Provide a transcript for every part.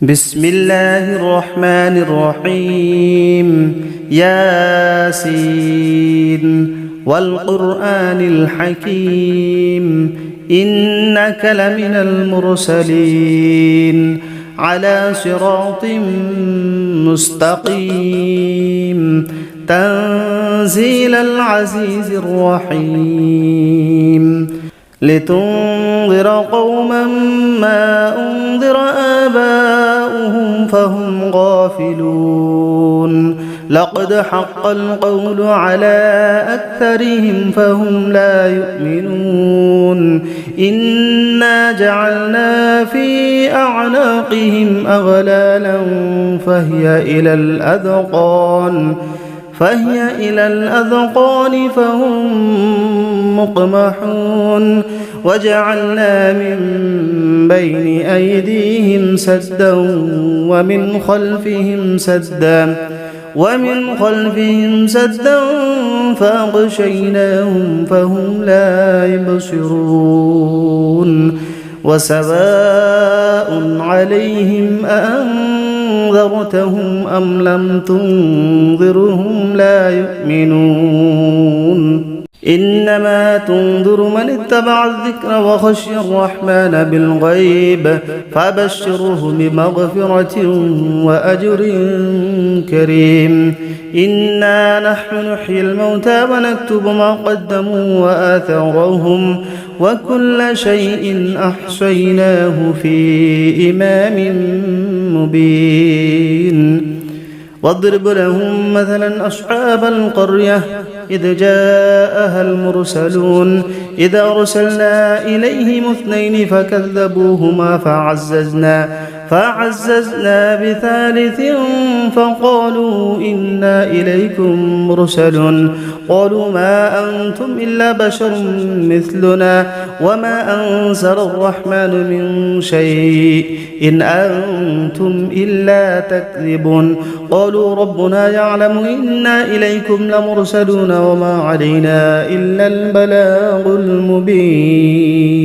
بسم الله الرحمن الرحيم ياسين والقرآن الحكيم إنك لمن المرسلين على صراط مستقيم تنزيل العزيز الرحيم لتنذر قوما ما أنذر آباؤهم فهم غافلون لقد حق القول على أكثرهم فهم لا يؤمنون إنا جعلنا في أعناقهم أغلالا فهي إلى الأذقان فهم مقمحون وجعلنا من بين أيديهم سدا ومن خلفهم سدا فأغشيناهم فهم لا يبصرون وسواء عليهم أأنذرتهم أم لم تنذرهم لا يؤمنون إنما تنذر من اتبع الذكر وخشي الرحمن بالغيب فبشره بمغفرة وأجر كريم إنا نحن نحيي الموتى ونكتب ما قدموا وآثارهم وكل شيء أحصيناه في إمام مبين واضرب لهم مثلا أصحاب القرية إذ جاءها المرسلون إذ أرسلنا إليهم 2 فكذبوهما فعززنا بثالث فقالوا إنا إليكم مرسلون قالوا ما أنتم إلا بشر مثلنا وما أنزل الرحمن من شيء إن أنتم إلا تكذبون قالوا ربنا يعلم إنا إليكم لمرسلون وما علينا إلا البلاغ المبين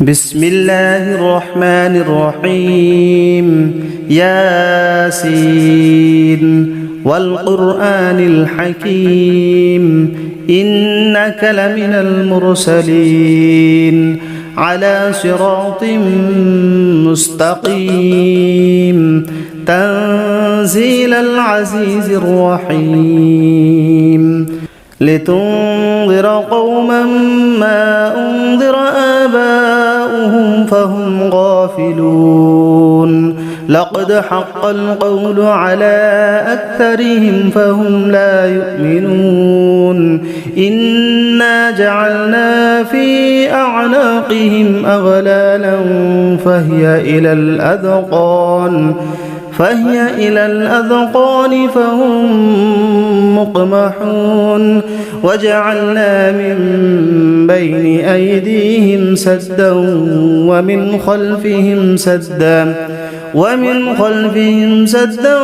بسم الله الرحمن الرحيم ياسين والقرآن الحكيم إنك لمن المرسلين على صراط مستقيم تنزيل العزيز الرحيم لتنذر قوما ما أنذر آباؤهم فهم غافلون لقد حق القول على أكثرهم فهم لا يؤمنون إنا جعلنا في أعناقهم أغلالا فهي إلى الأذقان فهم مقمحون وجعلنا من بين أيديهم سدا ومن خلفهم سدا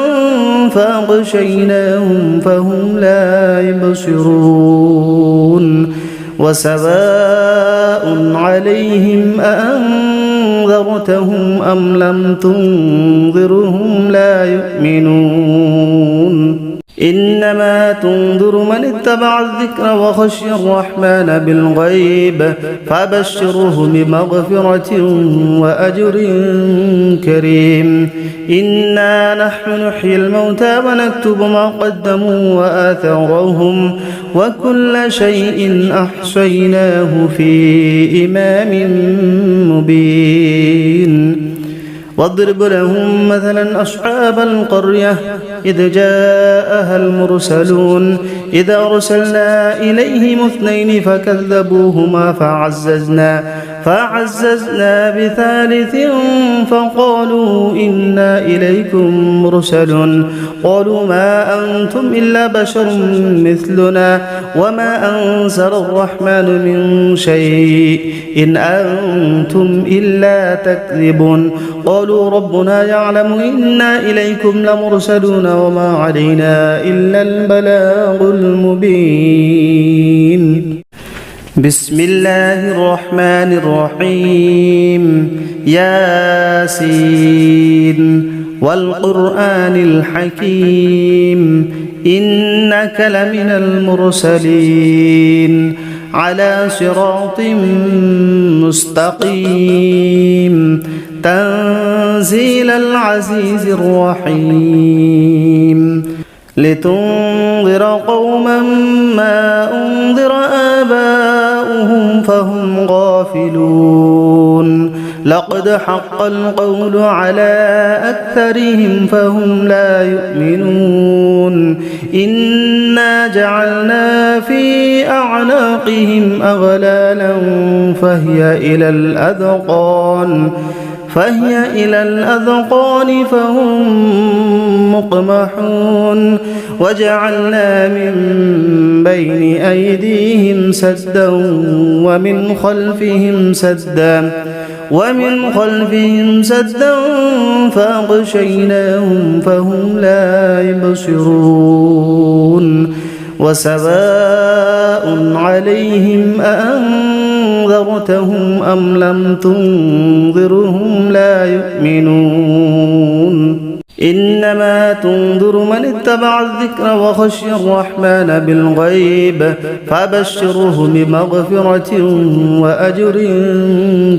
فأغشيناهم فهم لا يبصرون وسواء عليهم أأنذرتهم أم لم تنذرهم لا يؤمنون إنما تنذر من اتبع الذكر وخشي الرحمن بالغيب فبشره بمغفرة وأجر كريم إنا نحن نحيي الموتى ونكتب ما قدموا وآثارهم وكل شيء أحصيناه في إمام مبين واضرب لهم مثلا أصحاب القرية إذ جاءها المرسلون إذ أرسلنا إليهم 2 فكذبوهما فعززنا بثالث فقالوا إنا إليكم مرسلون قالوا ما أنتم إلا بشر مثلنا وما أنزل الرحمن من شيء إن أنتم إلا تكذبون قالوا ربنا يعلم إنا إليكم لمرسلون وما علينا إلا البلاغ المبين بسم الله الرحمن الرحيم ياسين والقرآن الحكيم إنك لمن المرسلين على صراط مستقيم تنزيل العزيز الرحيم لتنذر قوما ما أنذر آباؤهم فهم غافلون لقد حق القول على أكثرهم فهم لا يؤمنون إنا جعلنا في أعناقهم أغلالا فهي إلى الأذقان فهم مقمحون وجعلنا من بين أيديهم سدا ومن خلفهم سدا فأغشيناهم فهم لا يبصرون وسواء عليهم أأنذرتهم أم لم تنذرهم لا يؤمنون إنما تنذر من اتبع الذكر وخشي الرحمن بالغيب فبشره بمغفرة وأجر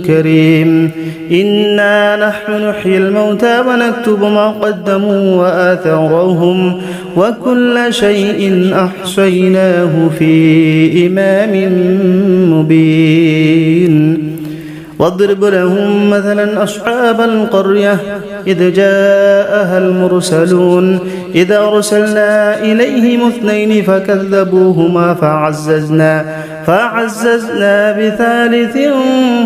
كريم إنا نحن نحيي الموتى ونكتب ما قدموا وآثارهم وكل شيء أحصيناه في إمام مبين واضرب لهم مثلا أصحاب القرية إذ جاءها المرسلون إذ أرسلنا إليهم 2 فكذبوهما فعززنا بثالث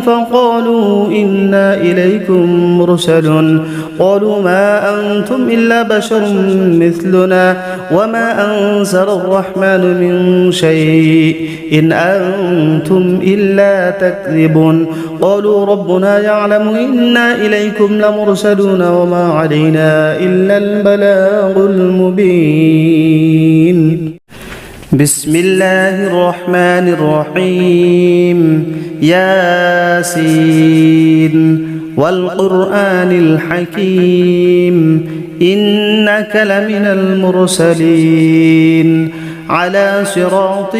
فقالوا إنا إليكم مرسلون قالوا ما أنتم إلا بشر مثلنا وما أنزل الرحمن من شيء إن أنتم إلا تكذبون قالوا ربنا يعلم إنا إليكم لمرسلون وما علينا إلا البلاغ المبين بسم الله الرحمن الرحيم ياسين والقرآن الحكيم إنك لمن المرسلين على صراط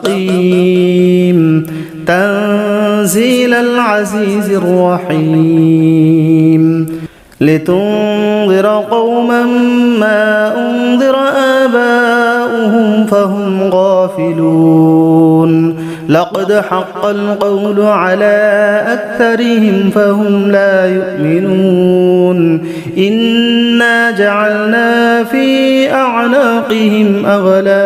مستقيم تنزيل العزيز الرحيم لتنذر قوما ما أنذر آباؤهم فهم غافلون لقد حق القول على أكثرهم فهم لا يؤمنون إنا جعلنا في أعناقهم أغلالا